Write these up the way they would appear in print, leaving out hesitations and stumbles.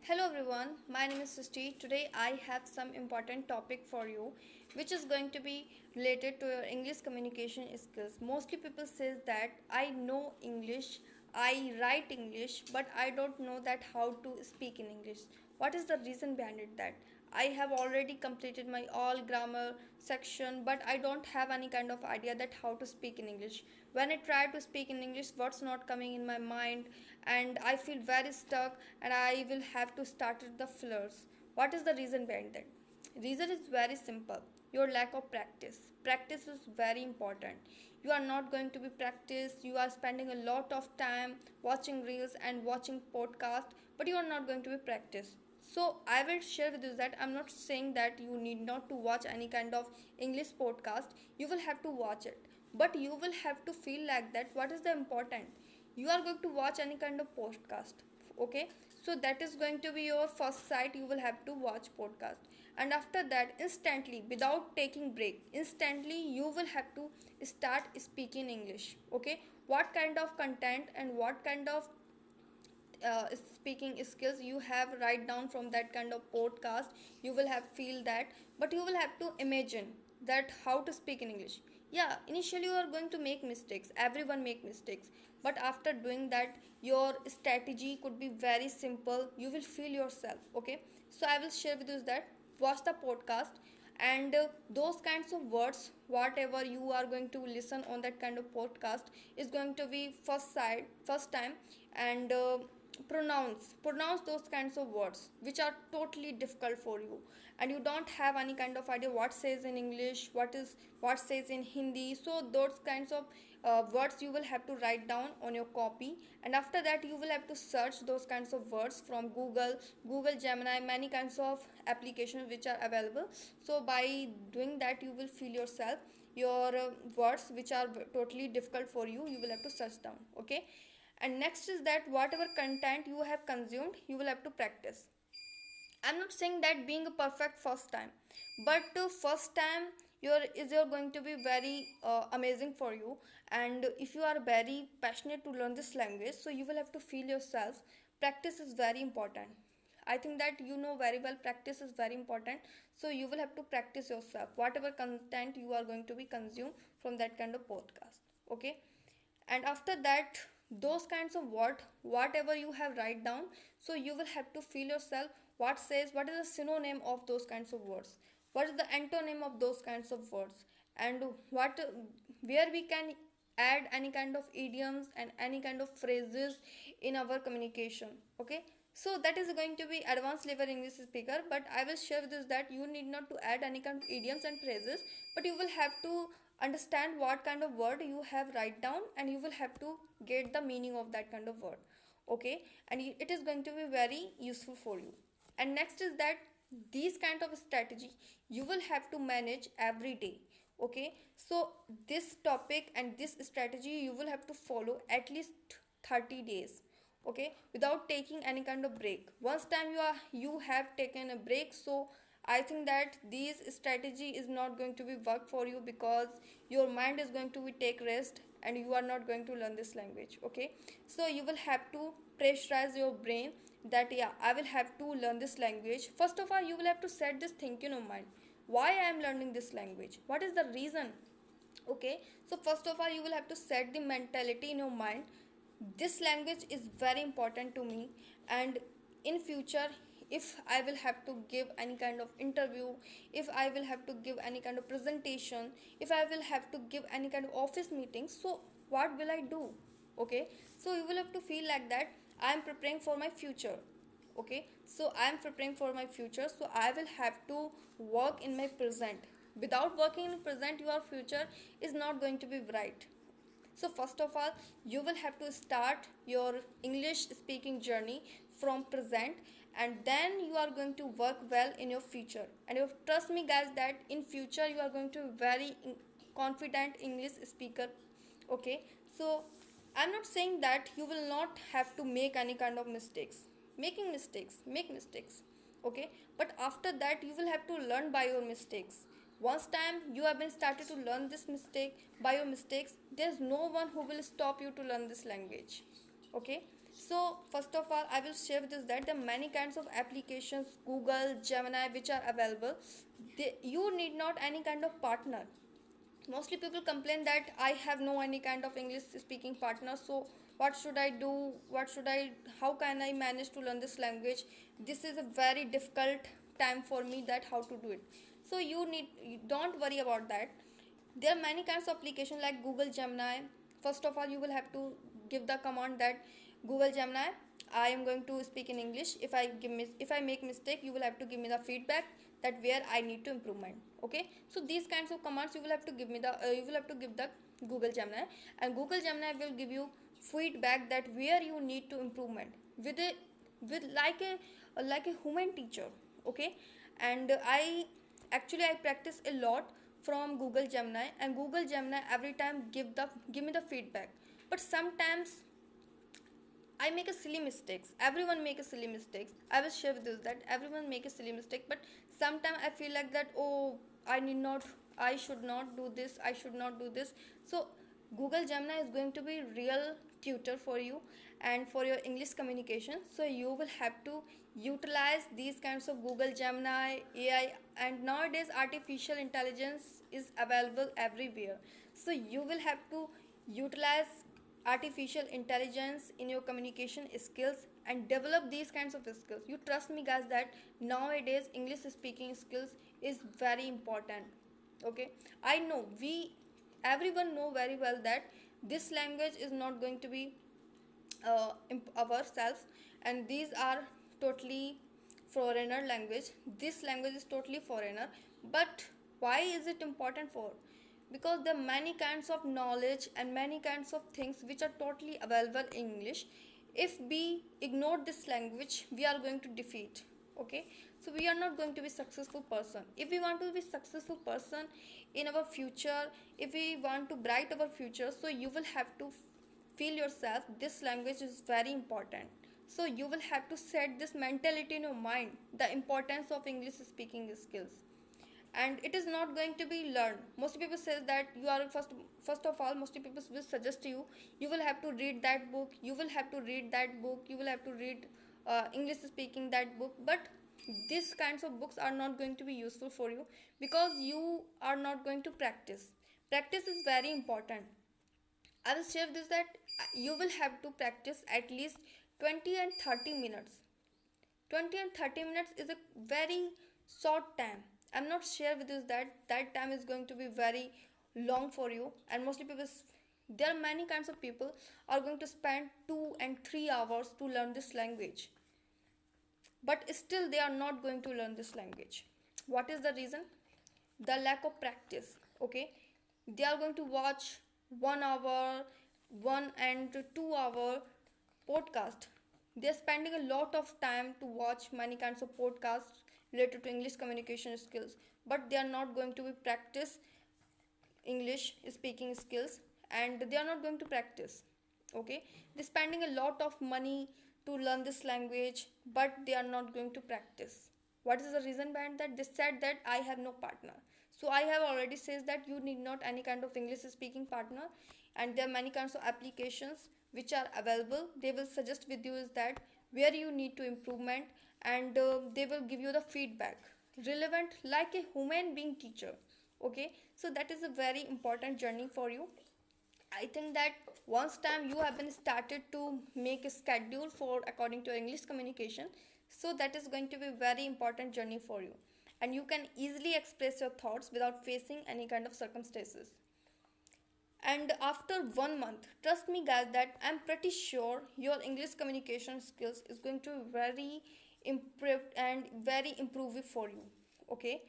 Hello everyone, my name is Srashti. Today I have some important topic for you which is going to be related to your English communication skills. Mostly people says that I know English, I write English, but I don't know that how to speak in English. What is the reason behind it that I have already completed my all grammar section, but I don't have any kind of idea that how to speak in English. When I try to speak in English, what's not coming in my mind, and I feel very stuck, and I will have to start at the flirts. What is the reason behind that? Reason is very simple. Your lack of practice. Practice is very important. You are not going to be practice. You are spending a lot of time watching reels and watching podcast, but you are not going to be practice. So I will share with you that I'm not saying that you need not to watch any kind of English podcast. You will have to watch it, but you will have to feel like that. What is the important? You are going to watch any kind of podcast, okay? So that is going to be your first site. You will have to watch podcast, and after that instantly, without taking break, instantly you will have to start speaking English, okay? What kind of content and what kind of speaking skills you have write down from that kind of podcast, you will have feel that, but you will have to imagine that how to speak in English. Yeah, initially you are going to make mistakes, everyone make mistakes, but after doing that your strategy could be very simple. You will feel yourself, okay? So I will share with you that watch the podcast, and those kinds of words whatever you are going to listen on that kind of podcast is going to be first time, and pronounce those kinds of words which are totally difficult for you, and you don't have any kind of idea what says in English, what says in Hindi. So those kinds of words you will have to write down on your copy, and after that you will have to search those kinds of words from Google Gemini, many kinds of applications which are available. So by doing that you will feel yourself your words which are totally difficult for you, you will have to search down, okay? And next is that whatever content you have consumed, you will have to practice. I'm not saying that being a perfect first time, but first time you're going to be very amazing for you, and if you are very passionate to learn this language, so you will have to feel yourself. Practice is very important. I think that you know very well practice is very important. So you will have to practice yourself whatever content you are going to be consumed from that kind of podcast, okay? And after that those kinds of whatever you have write down, so you will have to feel yourself what says, what is the synonym of those kinds of words, what is the antonym of those kinds of words, and what where we can add any kind of idioms and any kind of phrases in our communication, okay? So that is going to be advanced level English speaker, but I will share this that you need not to add any kind of idioms and phrases, but you will have to understand what kind of word you have write down, and you will have to get the meaning of that kind of word, okay? And it is going to be very useful for you. And next is that these kind of strategy you will have to manage every day, okay? So this topic and this strategy you will have to follow at least 30 days, okay, without taking any kind of break. Once time you have taken a break, so I think that this strategy is not going to be work for you, because your mind is going to be take rest and you are not going to learn this language, okay? So you will have to pressurize your brain that yeah, I will have to learn this language. First of all, you will have to set this thinking in mind, why I am learning this language, what is the reason, okay? So first of all you will have to set the mentality in your mind, this language is very important to me, and in future if I will have to give any kind of interview, if I will have to give any kind of presentation, if I will have to give any kind of office meeting, so what will I do, okay? So you will have to feel like that I am preparing for my future, okay? So I am preparing for my future, so I will have to work in my present. Without working in present, your future is not going to be bright. So first of all you will have to start your English speaking journey from present, and then you are going to work well in your future. And you trust me guys that in future you are going to be very confident English speaker, okay? So I'm not saying that you will not have to make any kind of mistakes. Make mistakes, okay? But after that you will have to learn by your mistakes. Once time you have been started to learn this mistake by your mistakes, there's no one who will stop you to learn this language, okay? So first of all, I will share with us that there are many kinds of applications, Google, Gemini, which are available. You need not any kind of partner. Mostly people complain that I have no any kind of English speaking partner, so what should I do, how can I manage to learn this language? This is a very difficult time for me, that how to do it. So don't worry about that. There are many kinds of application like Google Gemini. First of all, you will have to give the command that Google Gemini, I am going to speak in English. If I make mistake, you will have to give me the feedback that where I need to improvement. Okay, so these kinds of commands you will have to give me the you will have to give the Google Gemini, and Google Gemini will give you feedback that where you need to improvement with a with like a human teacher. Okay, and I practice a lot from Google Gemini, and Google Gemini every time give me the feedback. But sometimes I make a silly mistakes. Everyone make a silly mistakes. I will share with you that everyone make a silly mistake. But sometimes I feel like that. Oh, I need not. I should not do this. I should not do this. So Google Gemini is going to be real tutor for you and for your English communication. So you will have to utilize these kinds of Google Gemini, AI, and nowadays artificial intelligence is available everywhere. So you will have to utilize artificial intelligence in your communication skills and develop these kinds of skills. You trust me guys that nowadays English speaking skills is very important. Okay, I know we everyone know very well that this language is not going to be ourselves, and these are totally foreigner language. This language is totally foreigner. But why is it important for? Because there are many kinds of knowledge and many kinds of things which are totally available in English. If we ignore this language, we are going to defeat. Okay, so we are not going to be successful person. If we want to be successful person in our future, if we want to bright our future, so you will have to feel yourself this language is very important. So you will have to set this mentality in your mind, the importance of English speaking skills. And it is not going to be learned. Most people say that you are first of all, most people will suggest you will have to read that book, you will have to read that book, you will have to read English speaking that book. But these kinds of books are not going to be useful for you, because you are not going to practice. Practice is very important. I will share this that you will have to practice at least 20 and 30 minutes. 20 and 30 minutes is a very short time. I'm not sure with this that that time is going to be very long for you. And mostly people, there are many kinds of people are going to spend 2 and 3 hours to learn this language, but still they are not going to learn this language. What is the reason? The lack of practice. Okay, they are going to watch 1 hour, 1 and 2 hour podcast. They're spending a lot of time to watch many kinds of podcasts related to English communication skills, but they are not going to be practice English speaking skills, and they are not going to practice. Okay, they're spending a lot of money to learn this language, but they are not going to practice. What is the reason behind that? They said that I have no partner. So I have already says that you need not any kind of English speaking partner, and there are many kinds of applications which are available. They will suggest with you is that where you need to improvement, and they will give you the feedback relevant like a human being teacher. Okay, so that is a very important journey for you. I think that once time you have been started to make a schedule for according to your English communication, so that is going to be very important journey for you, and you can easily express your thoughts without facing any kind of circumstances. And after 1 month, trust me guys that I'm pretty sure your English communication skills is going to be very improved and very improved for you. Okay,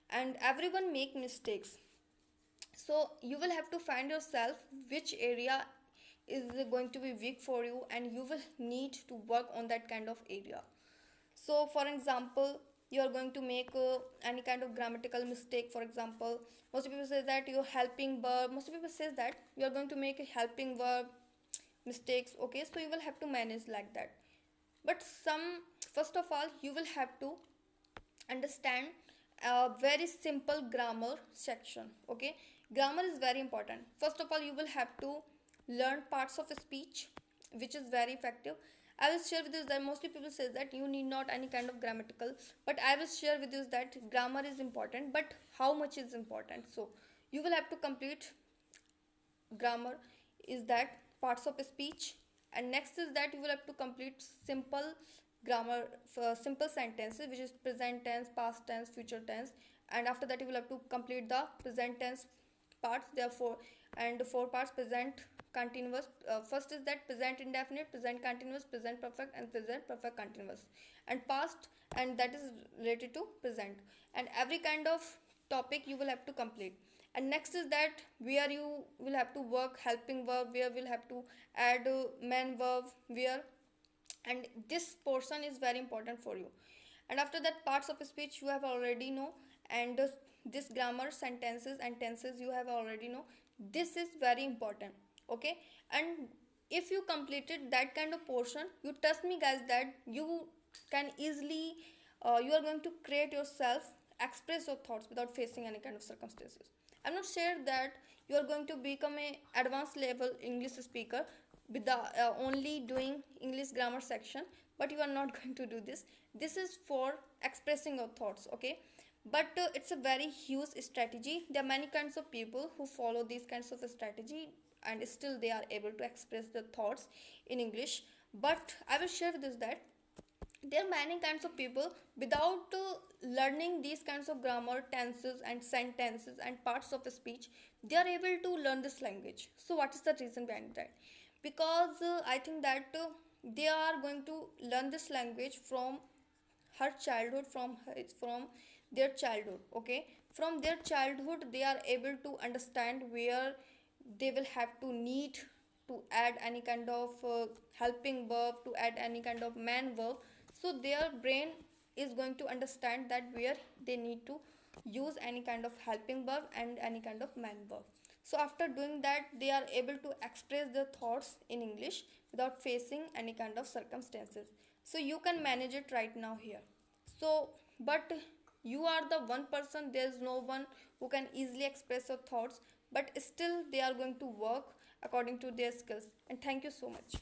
and everyone make mistakes. So you will have to find yourself which area is going to be weak for you, and you will need to work on that kind of area. So for example, you are going to make any kind of grammatical mistake. For example, most people say that your helping verb, most people says that you are going to make a helping verb mistakes. Okay, so you will have to manage like that. But some, first of all, you will have to understand a very simple grammar section. Okay, grammar is very important. First of all, you will have to learn parts of speech, which is very effective. I will share with you that mostly people say that you need not any kind of grammatical, but I will share with you that grammar is important, but how much is important. So you will have to complete grammar is that parts of speech, and next is that you will have to complete simple grammar for simple sentences, which is present tense, past tense, future tense, and after that you will have to complete the present tense parts, therefore, and the four parts: present continuous, first is that present indefinite, present continuous, present perfect, and present perfect continuous, and past, and that is related to present, and every kind of topic you will have to complete. And next is that where you will have to work helping verb, where will have to add main verb, where, and this portion is very important for you. And after that, parts of speech you have already know, and this grammar, sentences and tenses you have already know. This is very important, okay? And if you completed that kind of portion, you trust me guys that you can easily, you are going to create yourself, express your thoughts without facing any kind of circumstances. I'm not sure that you are going to become a advanced level English speaker with the only doing English grammar section, but you are not going to do this. This is for expressing your thoughts, okay? But it's a very huge strategy. There are many kinds of people who follow these kinds of strategy, and still they are able to express their thoughts in English. But I will share with this that there are many kinds of people without learning these kinds of grammar, tenses and sentences and parts of speech, they are able to learn this language. So what is the reason behind that? Because I think that they are going to learn this language from her childhood, from their childhood, okay? From their childhood they are able to understand where they will have to need to add any kind of helping verb, to add any kind of man verb. So their brain is going to understand that where they need to use any kind of helping verb and any kind of man verb. So after doing that, they are able to express their thoughts in English without facing any kind of circumstances. So you can manage it right now here. So but you are the one person, there is no one who can easily express your thoughts, but still they are going to work according to their skills. And thank you so much.